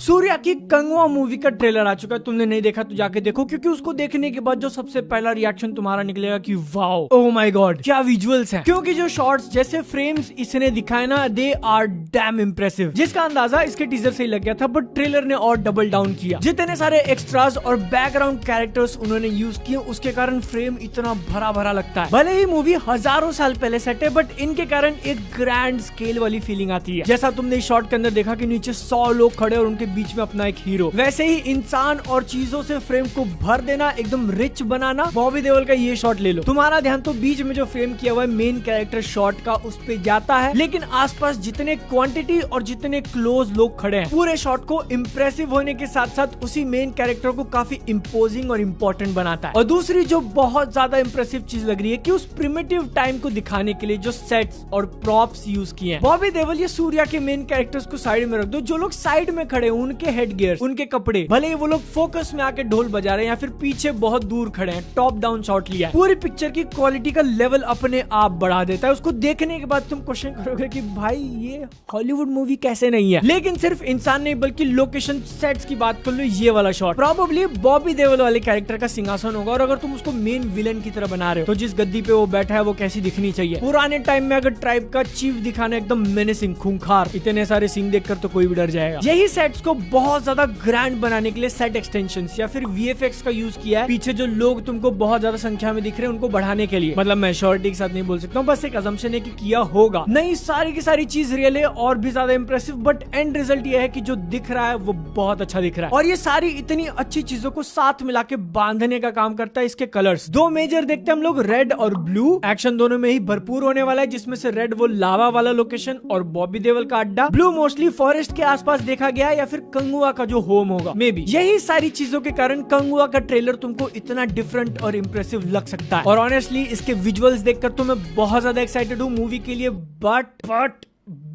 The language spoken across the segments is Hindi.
सूर्या की कंगवा मूवी का ट्रेलर आ चुका है। तुमने नहीं देखा तो जाके देखो, क्योंकि उसको देखने के बाद जो सबसे पहला रिएक्शन तुम्हारा निकलेगा कि वाओ, ओह माय गॉड, क्या विजुअल्स हैं। क्योंकि जो शॉट्स जैसे फ्रेम्स इसने दिखाए ना, दे आर डैम इम्प्रेसिव, जिसका अंदाजा इसके टीजर से ही लग गया था, बट ट्रेलर ने और डबल डाउन किया। जितने सारे एक्स्ट्रास और बैकग्राउंड कैरेक्टर्स उन्होंने यूज किए, उसके कारण फ्रेम इतना भरा भरा लगता है। भले ही मूवी हजारों साल पहले सेट है, बट इनके कारण एक ग्रैंड स्केल वाली फीलिंग आती है। जैसा तुमने इस शॉट के अंदर देखा कि नीचे 100 लोग खड़े और उनके बीच में अपना एक हीरो, वैसे ही इंसान और चीजों से फ्रेम को भर देना, एकदम रिच बनाना। बॉबी देओल का ये शॉट ले लो, तुम्हारा ध्यान तो बीच में जो फ्रेम किया हुआ है मेन कैरेक्टर शॉट का, उस पे जाता है, लेकिन आसपास जितने क्वांटिटी और जितने क्लोज लोग खड़े हैं, पूरे शॉट को इम्प्रेसिव होने के साथ साथ उसी मेन कैरेक्टर को काफी इम्पोजिंग और इम्पोर्टेंट बनाता है। और दूसरी जो बहुत ज्यादा इम्प्रेसिव चीज लग रही है कि उस प्रिमिटिव टाइम को दिखाने के लिए जो सेट्स और प्रॉप्स यूज किए हैं। बॉबी देओल ये सूर्या के मेन कैरेक्टर्स को साइड में रख दो, जो लोग साइड में खड़े हैं उनके हेड गियर, उनके कपड़े, भले ही वो लोग फोकस में आके ढोल बजा रहे हैं या फिर पीछे बहुत दूर खड़े हैं, टॉप डाउन शॉट लिया है, पूरी पिक्चर की क्वालिटी का लेवल अपने आप बढ़ा देता है। उसको देखने के बाद तुम क्वेश्चन करोगे कि भाई ये हॉलीवुड मूवी कैसे नहीं है। लेकिन सिर्फ इंसान नहीं बल्कि लोकेशन सेट्स की बात कर लो, ये वाला शॉट प्रोबेबली बॉबी देओल वाले कैरेक्टर का सिंहासन होगा। और अगर तुम उसको मेन विलन की तरह बना रहे हो, तो जिस गद्दी पे वो बैठा है वो कैसी दिखनी चाहिए। पुराने टाइम में अगर ट्राइब का चीफ दिखाना एकदम मेनेसिंग, खूंखार, इतने सारे सीन देखकर तो कोई भी डर जाएगा। यही सेट्स को बहुत ज्यादा ग्रैंड बनाने के लिए सेट एक्सटेंशंस या फिर वीएफएक्स का यूज किया है। पीछे जो लोग तुमको बहुत ज्यादा संख्या में दिख रहे हैं उनको बढ़ाने के लिए, मतलब मैं श्योरिटी के साथ नहीं बोल सकता हूँ, बस एक अजम्पशन है कि किया होगा। नहीं, सारी की सारी चीज रियल है और भी ज्यादा इंप्रेसिव, बट एंड रिजल्ट ये है कि जो दिख रहा है वो बहुत अच्छा दिख रहा है। और ये सारी इतनी अच्छी चीजों को साथ मिला के बांधने का काम करता है इसके कलर्स। दो मेजर देखते हैं हम लोग, रेड और ब्लू। एक्शन दोनों में ही भरपूर होने वाला है, जिसमें से रेड वो लावा वाला लोकेशन और बॉबी देओल का अड्डा, ब्लू मोस्टली फॉरेस्ट के आसपास देखा गया है या फिर कंगुआ का जो होम होगा मे बी। यही सारी चीजों के कारण कंगुआ का ट्रेलर तुमको इतना डिफरेंट और इम्प्रेसिव लग सकता है। और ऑनेस्टली इसके विजुअल्स देखकर तो मैं बहुत ज्यादा एक्साइटेड हूँ मूवी के लिए,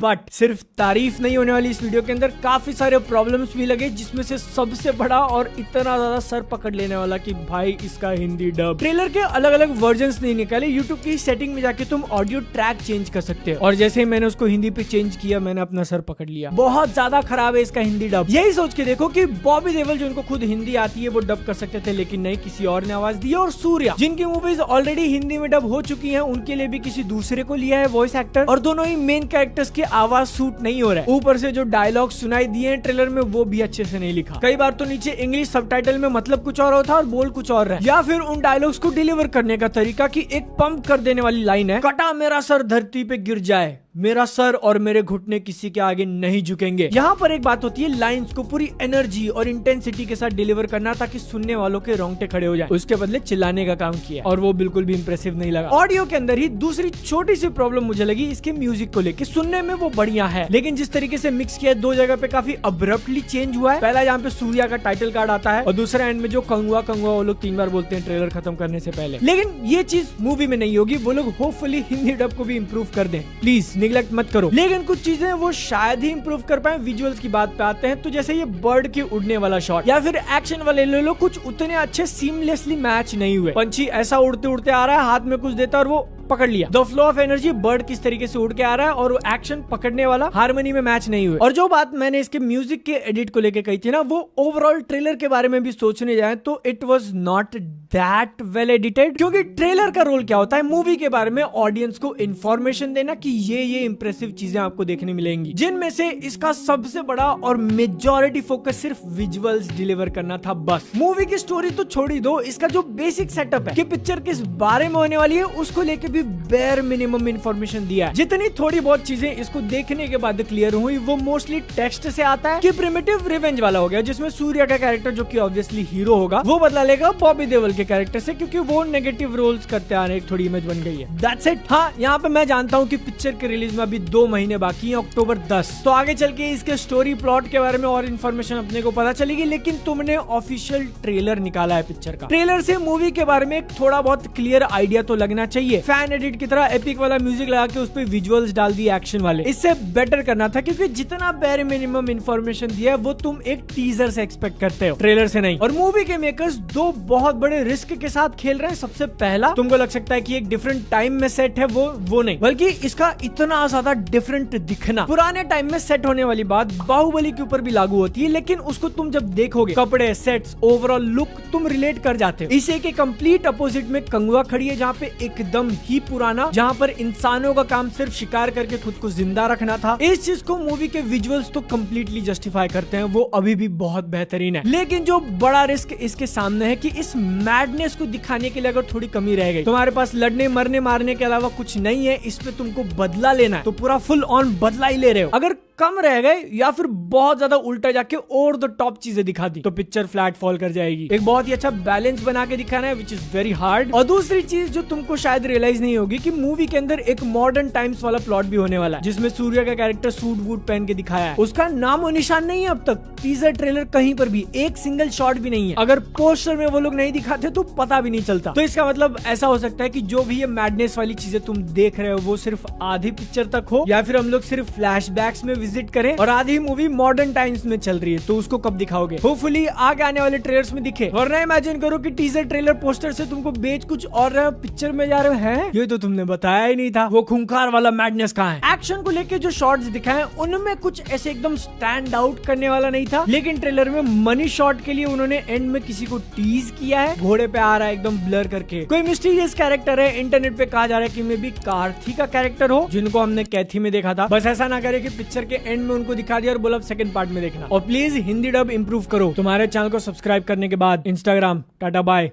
बट सिर्फ तारीफ नहीं होने वाली इस वीडियो के अंदर, काफी सारे प्रॉब्लम्स भी लगे, जिसमें से सबसे बड़ा और इतना ज्यादा सर पकड़ लेने वाला कि भाई इसका हिंदी डब। ट्रेलर के अलग अलग वर्जन्स नहीं निकाले, यूट्यूब की सेटिंग में जाके तुम ऑडियो ट्रैक चेंज कर सकते हो, और जैसे ही मैंने उसको हिंदी पे चेंज किया, मैंने अपना सर पकड़ लिया। बहुत ज्यादा खराब है इसका हिंदी डब। यही सोच के देखो कि बॉबी देओल जो उनको खुद हिंदी आती है वो डब कर सकते थे, लेकिन नहीं, किसी और ने आवाज दी। और सूर्या जिनकी मूवीज ऑलरेडी हिंदी में डब हो चुकी है, उनके लिए भी किसी दूसरे को लिया है वॉइस एक्टर, और दोनों ही मेन कैरेक्टर्स की आवाज सूट नहीं हो रहा है। ऊपर से जो डायलॉग सुनाई दिए हैं ट्रेलर में वो भी अच्छे से नहीं लिखा। कई बार तो नीचे इंग्लिश सबटाइटल में मतलब कुछ और होता है और बोल कुछ और है, या फिर उन डायलॉग्स को डिलीवर करने का तरीका की एक पंप कर देने वाली लाइन है, कटा मेरा सर धरती पे गिर जाए, मेरा सर और मेरे घुटने किसी के आगे नहीं झुकेंगे। यहाँ पर एक बात होती है, लाइंस को पूरी एनर्जी और इंटेंसिटी के साथ डिलीवर करना ताकि सुनने वालों के रोंगटे खड़े हो जाए। उसके बदले चिल्लाने का काम किया और वो बिल्कुल भी इंप्रेसिव नहीं लगा। ऑडियो के अंदर ही दूसरी छोटी सी प्रॉब्लम मुझे लगी इसके म्यूजिक को लेकर। सुनने में वो बढ़िया है, लेकिन जिस तरीके से मिक्स किया है, दो जगह पे काफी अब्रप्टली चेंज हुआ है। पहला यहाँ पे सूर्या का टाइटल कार्ड आता है और दूसरा एंड में जो कंगुआ वो लोग 3 बार बोलते हैं ट्रेलर खत्म करने से पहले। लेकिन ये चीज मूवी में नहीं होगी, वो लोग होपफुली हिंदी डब को भी इम्प्रूव कर दें, प्लीज निगलेक्ट मत करो। लेकिन कुछ चीजें वो शायद ही इंप्रूव कर पाए। विजुअल्स की बात पे आते हैं तो जैसे ये बर्ड के उड़ने वाला शॉट या फिर एक्शन वाले ले लो, कुछ उतने अच्छे सीमलेसली मैच नहीं हुए। पंछी ऐसा उड़ते उड़ते आ रहा है, हाथ में कुछ देता और वो पकड़ लिया। The flow of energy, bird किस तरीके से उड़ के आ रहा है और वो एक्शन पकड़ने वाला हारमोनी में मैच नहीं हुए। और जो बात मैंने इसके म्यूजिक के एडिट को लेके कही थी ना, वो ओवरऑल ट्रेलर के बारे में भी सोचने जाए तो it was not that well edited. क्योंकि ट्रेलर का रोल क्या होता है, मूवी के बारे में ऑडियंस को इन्फॉर्मेशन देना कि ये इंप्रेसिव चीजें आपको देखने मिलेंगी, जिनमें से इसका सबसे बड़ा और मेजॉरिटी फोकस सिर्फ विजुअल्स डिलीवर करना था बस। मूवी की स्टोरी तो छोड़ ही दो, इसका जो बेसिक सेटअप है कि पिक्चर किस बारे में होने वाली है, उसको लेके बेर मिनिमम इंफॉर्मेशन दिया है। जितनी थोड़ी बहुत चीजें इसको देखने के बाद क्लियर हुई, वो मोस्टली टेक्स्ट से आता है कि प्रिमिटिव रिवेंज वाला हो गया, जिसमें सूर्या का कैरेक्टर जो कि ऑब्वियसली हीरो होगा, वो बदला लेगा बॉबी देओल के कैरेक्टर से, क्योंकि वो नेगेटिव रोल्स करते आ रहे हैं, एक थोड़ी इमेज बन गई है। That's it. हाँ, यहाँ पे मैं जानता हूँ कि पिक्चर के रिलीज में अभी 2 महीने बाकी है, अक्टूबर 10, तो आगे चल के इसके स्टोरी प्लॉट के बारे में और इन्फॉर्मेशन अपने को पता चलेगी। लेकिन तुमने ऑफिशियल ट्रेलर निकाला है पिक्चर का, ट्रेलर से मूवी के बारे में थोड़ा बहुत क्लियर आइडिया तो लगना चाहिए। फैन फैन एडिट की तरह एपिक वाला म्यूजिक लगा के उस पे विजुअल्स डाल दिए एक्शन वाले। इससे बेटर करना था, क्योंकि जितना बेर मिनिमम इन्फॉर्मेशन दिया है वो तुम एक टीजर से एक्सपेक्ट करते हो, ट्रेलर से नहीं। और मूवी के मेकर्स दो बहुत बड़े रिस्क के साथ खेल रहे हैं। सबसे पहला, तुमको लग सकता है कि एक डिफरेंट टाइम में सेट है, वो नहीं, बल्कि इसका इतना ज्यादा डिफरेंट दिखना। पुराने टाइम में सेट होने वाली बात बाहुबली के ऊपर भी लागू होती है, लेकिन उसको तुम जब देखोगे, कपड़े, सेट्स, ओवरऑल लुक तुम रिलेट कर जाते हो। इसे के कंप्लीट अपोजिट में कंगुआ खड़ी है, जहाँ पे एकदम ही पुराना, जहाँ पर इंसानों का काम सिर्फ शिकार करके खुद को जिंदा रखना था। इस चीज को मूवी के विजुअल्स तो कंप्लीटली जस्टिफाई करते हैं, वो अभी भी बहुत बेहतरीन है। लेकिन जो बड़ा रिस्क इसके सामने है कि इस मैडनेस को दिखाने के लिए अगर थोड़ी कमी रह गई, तुम्हारे पास लड़ने मरने मारने के अलावा कुछ नहीं है, इसमें तुमको बदला लेना है, तो पूरा फुल ऑन बदला ही ले रहे हो। अगर कम रह गए या फिर बहुत ज्यादा उल्टा जाके ओवर द टॉप चीजें दिखा दी, तो पिक्चर फ्लैट फॉल कर जाएगी। एक बहुत ही अच्छा बैलेंस बना के दिखाना है, विच इज वेरी हार्ड। और दूसरी चीज जो तुमको शायद रियलाइज नहीं होगी कि मूवी के अंदर एक मॉडर्न टाइम्स वाला प्लॉट भी होने वाला है, जिसमें सूर्य का कैरेक्टर सूट वूट पहन के दिखाया है। उसका नाम और निशान नहीं है अब तक, टीजर ट्रेलर कहीं पर भी एक सिंगल शॉट भी नहीं है। अगर पोस्टर में वो लोग नहीं दिखाते तो पता भी नहीं चलता। तो इसका मतलब ऐसा हो सकता है कि जो भी ये मैडनेस वाली चीजें तुम देख रहे हो वो सिर्फ आधी पिक्चर तक हो, या फिर हम लोग सिर्फ फ्लैशबैक्स में विजिट करें और आधी मूवी मॉडर्न टाइम्स में चल रही है। तो उसको कब दिखाओगे? होपफुली आगे आने वाले ट्रेलर्स में दिखे। वरना इमेजिन करो कि टीजर ट्रेलर पोस्टर से तुमको बेच कुछ और रहे हो, पिक्चर में जा रहे हैं, ये तो तुमने बताया ही नहीं था। वो खूंखार वाला मैडनेस कहाँ है? एक्शन को लेके जो शॉट्स दिखाए उनमें कुछ ऐसे एकदम स्टैंड आउट करने वाला नहीं था, लेकिन ट्रेलर में मनी शॉट के लिए उन्होंने एंड में किसी को टीज किया है, घोड़े पे आ रहा है एकदम ब्लर करके, कोई मिस्टीरियस कैरेक्टर है। इंटरनेट पे कहा जा रहा है कि मे बी कार्थी का कैरेक्टर हो, जिनको हमने कैथी में देखा था। बस ऐसा ना करे कि पिक्चर के एंड में उनको दिखा दिया और बोला सेकंड पार्ट में देखना। और प्लीज हिंदी डब इंप्रूव करो। तुम्हारे चैनल को सब्सक्राइब करने के बाद इंस्टाग्राम, टाटा बाय।